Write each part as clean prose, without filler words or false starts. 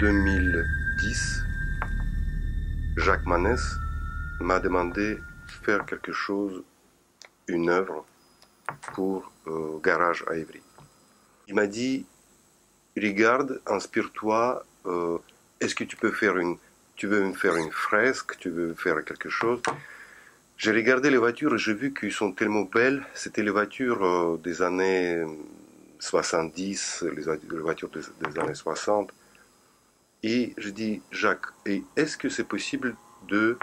2010, Jacques Manès m'a demandé de faire quelque chose, une œuvre pour Garage à Ivry. Il m'a dit, regarde, inspire-toi, est-ce que tu veux me faire une fresque, tu veux faire quelque chose? J'ai regardé les voitures et j'ai vu qu'elles sont tellement belles. C'était les voitures des années 70, les voitures des années 60. Et je dis, Jacques, est-ce que c'est possible de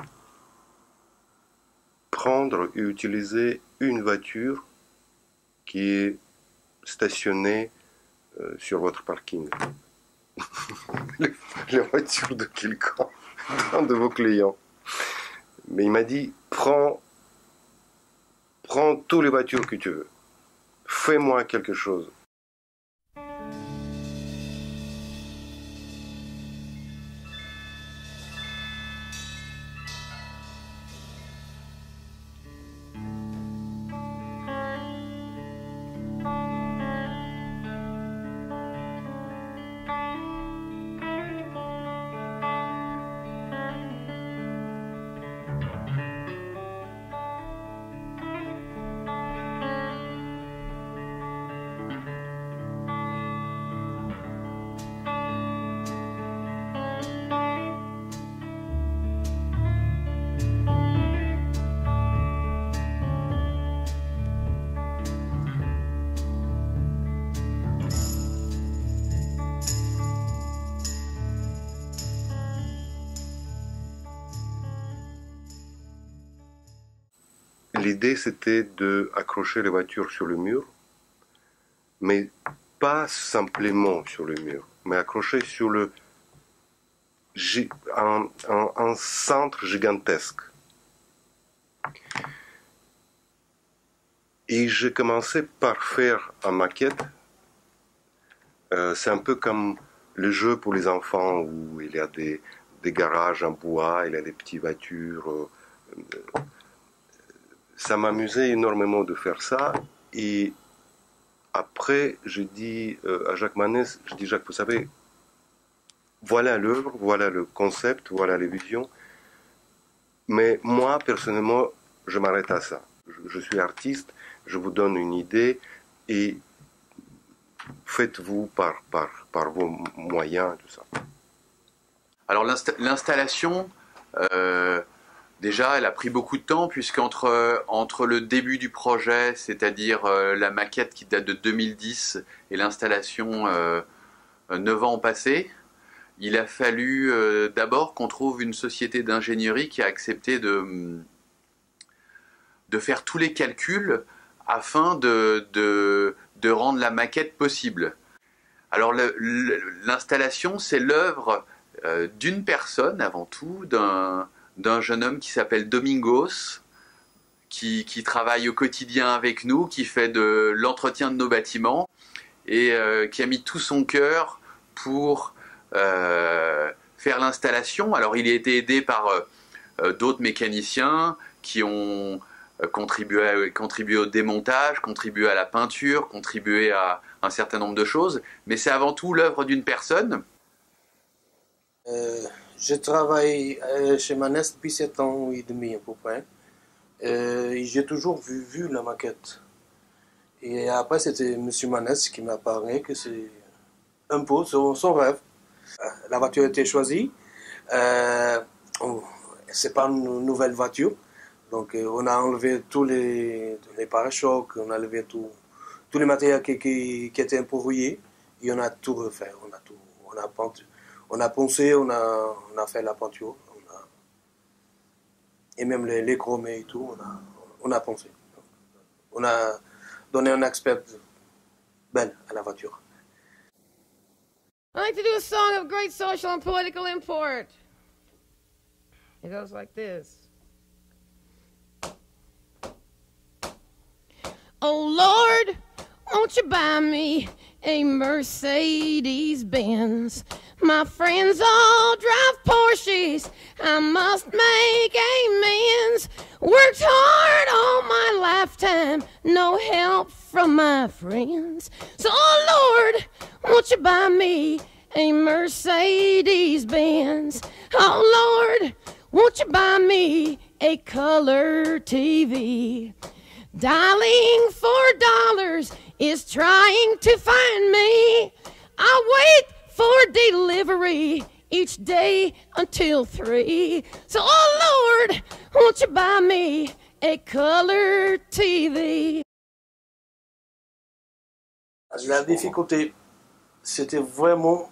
prendre et utiliser une voiture qui est stationnée sur votre parking? Les voitures de quelqu'un, un de vos clients. Mais il m'a dit, prends toutes les voitures que tu veux. Fais-moi quelque chose. L'idée, c'était d'accrocher les voitures sur le mur, mais pas simplement sur le mur, mais accrocher sur un centre gigantesque. Et j'ai commencé par faire une maquette. C'est un peu comme le jeu pour les enfants où il y a des garages en bois, il y a des petites voitures. Ça m'amusait énormément de faire ça. Et après, je dis à Jacques Manès, je dis, Jacques, vous savez, voilà l'œuvre, voilà le concept, voilà les visions. Mais moi, personnellement, je m'arrête à ça. Je suis artiste, je vous donne une idée et faites-vous par vos moyens, tout ça. Alors l'installation, déjà, elle a pris beaucoup de temps, puisqu'entre le début du projet, c'est-à-dire la maquette qui date de 2010, et l'installation 9 ans ont passé, il a fallu d'abord qu'on trouve une société d'ingénierie qui a accepté de faire tous les calculs afin de rendre la maquette possible. Alors l'installation, c'est l'œuvre d'une personne avant tout, d'un jeune homme qui s'appelle Domingos, qui travaille au quotidien avec nous, qui fait de l'entretien de nos bâtiments et qui a mis tout son cœur pour faire l'installation. Alors il a été aidé par d'autres mécaniciens qui ont contribué au démontage, contribué à la peinture, contribué à un certain nombre de choses, mais c'est avant tout l'œuvre d'une personne. Je travaille chez Manès depuis 7 ans et demi à peu près. J'ai toujours vu la maquette. Et après, c'était M. Manès qui m'a parlé que c'est un peu son rêve. La voiture a été choisie. C'est pas une nouvelle voiture. Donc, on a enlevé tous les pare-chocs, on a enlevé tous les matériaux qui étaient embrouillés. Et on a tout refait. On a poncé, on a fait la peinture. Et même les chromés et tout, on a poncé. On a donné un aspect belle à la voiture. I'd like to do a song of great social and political import. It goes like this. Oh Lord, won't you buy me a Mercedes-Benz? My friends all drive Porsches, I must make amends. Worked hard all my lifetime, no help from my friends. So, oh Lord, won't you buy me a Mercedes Benz. Oh Lord, won't you buy me a color TV? Dialing $4 is trying to find me. I wait for delivery each day until 3. So, oh Lord, won't you buy me a color TV? La difficulté, c'était vraiment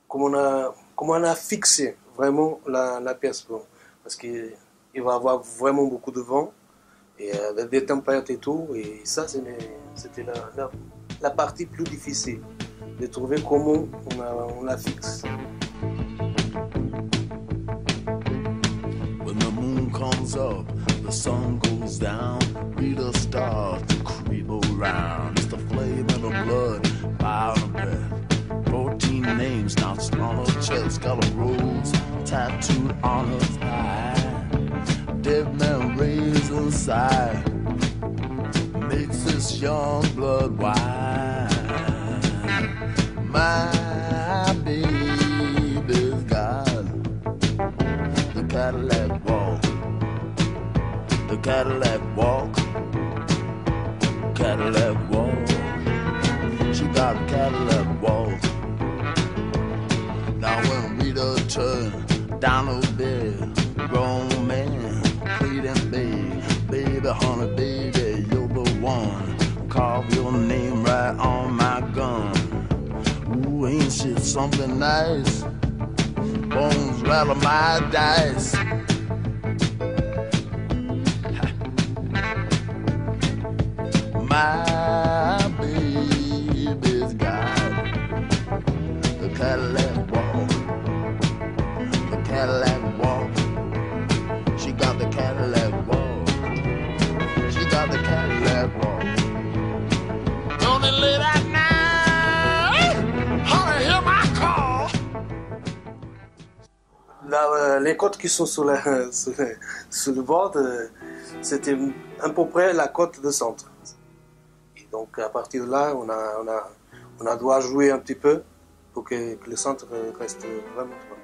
comment on a fixé vraiment la pièce. Bon, parce qu'il va y avoir vraiment beaucoup de vent et des tempêtes et tout. Et ça, c'était la partie plus difficile, de trouver comment on la fixe. When the moon comes up, the sun goes down, Rita starts to creep around. It's the flame in the blood, fire and breath. 14 names notched on her chest, got a rose tattooed on her thigh. Dead man raised inside, makes this young blood wine. My baby's got the Cadillac walk, the Cadillac walk, Cadillac walk. She got a Cadillac walk. Now when Rita turned down her bed, grown man pleading, baby, honey, baby, you're the one. Carve your name right on my gun. Ooh, ain't shit something nice? Bones rattle my dice. My baby's got the Cadillac walk, the Cadillac walk. She got the Cadillac walk, she got the Cadillac walk. Don't it late at night, honey, hear my call. Les côtes qui sont sur le bord, c'était à peu près la côte de centre. Et donc à partir de là, on a doit jouer un petit peu pour que le centre reste vraiment trop.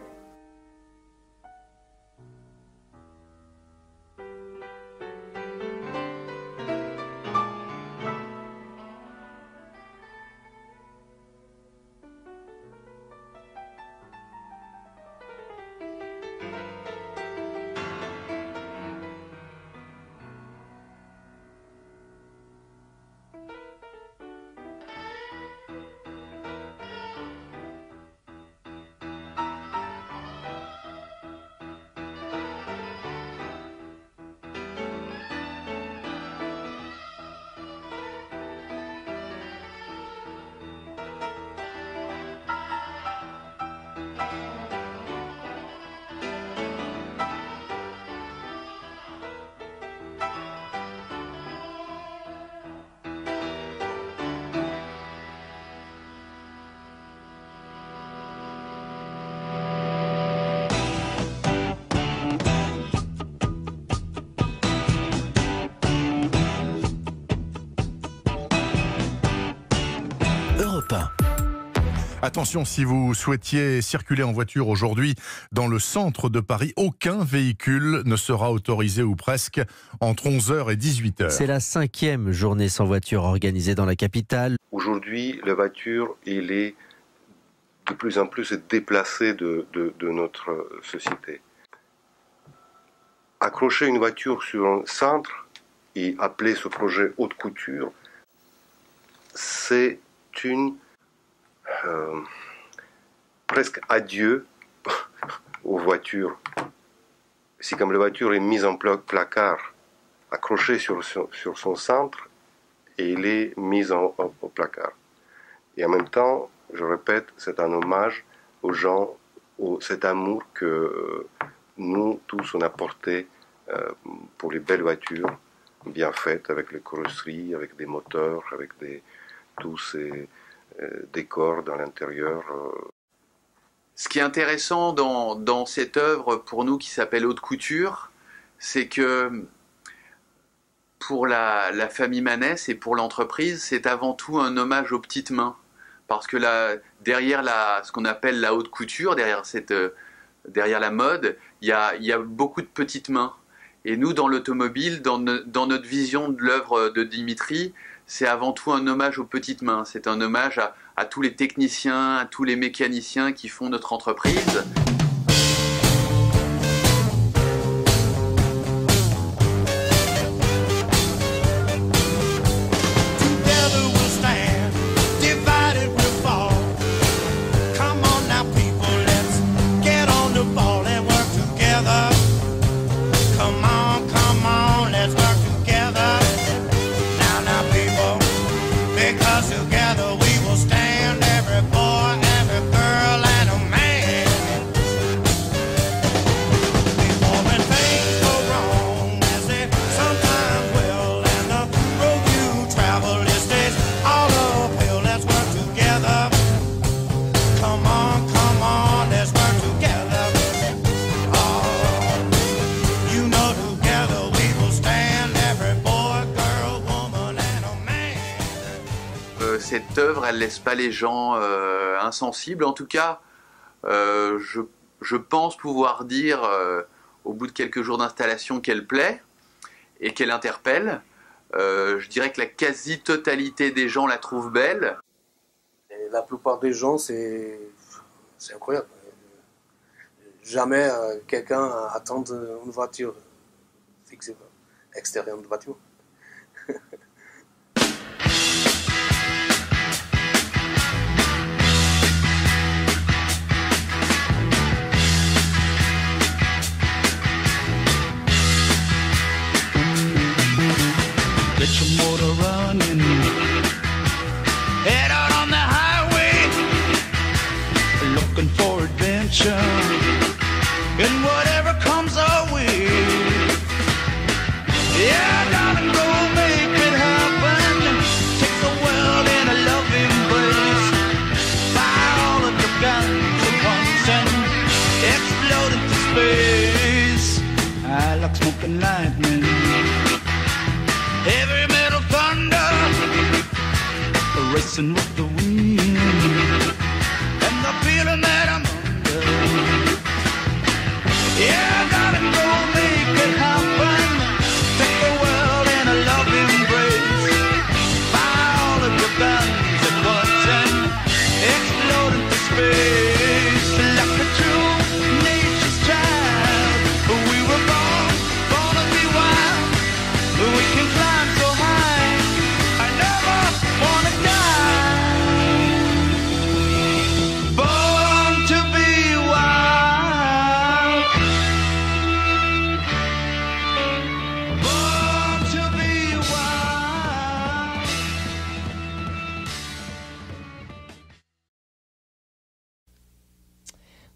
Attention, si vous souhaitiez circuler en voiture aujourd'hui dans le centre de Paris, aucun véhicule ne sera autorisé ou presque entre 11h et 18h. C'est la 5e journée sans voiture organisée dans la capitale. Aujourd'hui, la voiture, elle est de plus en plus déplacée de notre société. Accrocher une voiture sur un centre et appeler ce projet haute couture, c'est une presque adieu aux voitures. Si comme la voiture est mise en placard, accrochée sur son centre, et elle est mise au placard. Et en même temps, je répète, c'est un hommage aux gens, cet amour que nous tous on a porté pour les belles voitures bien faites, avec les carrosseries, avec des moteurs, avec tous ces décors dans l'intérieur. Ce qui est intéressant dans cette œuvre pour nous qui s'appelle Haute Couture, c'est que pour la famille Manès et pour l'entreprise, c'est avant tout un hommage aux petites mains. parce que derrière ce qu'on appelle la haute couture, derrière la mode, il y a beaucoup de petites mains. Et nous, dans l'automobile, dans notre vision de l'œuvre de Dimitri, c'est avant tout un hommage aux petites mains. C'est un hommage à tous les techniciens, à tous les mécaniciens qui font notre entreprise. Cette œuvre, elle laisse pas les gens insensibles. En tout cas, je pense pouvoir dire, au bout de quelques jours d'installation, qu'elle plaît et qu'elle interpelle. Je dirais que la quasi-totalité des gens la trouvent belle. Et la plupart des gens, c'est incroyable. Jamais quelqu'un attend une voiture fixée extérieure de bâtiment. Get your motor running, head out on the highway, looking for adventure, and whatever comes our way. Yeah, darling, go make it happen. Take the world in a loving embrace. Fire all of your guns at once and explode into space. I like smoking lightning, heavy metal thunder, racing with the wind, and the feeling that I'm under. Yeah, darling, go make it happen. Take the world in a loving embrace. Fire all of your guns at once and explode into space. Like a true nature's child, we were born to be wild. We can climb so high, I never wanna die. Born to be wild. Born to be wild.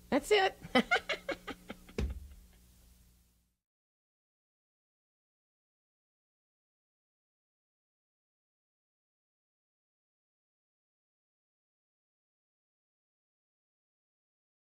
That's it.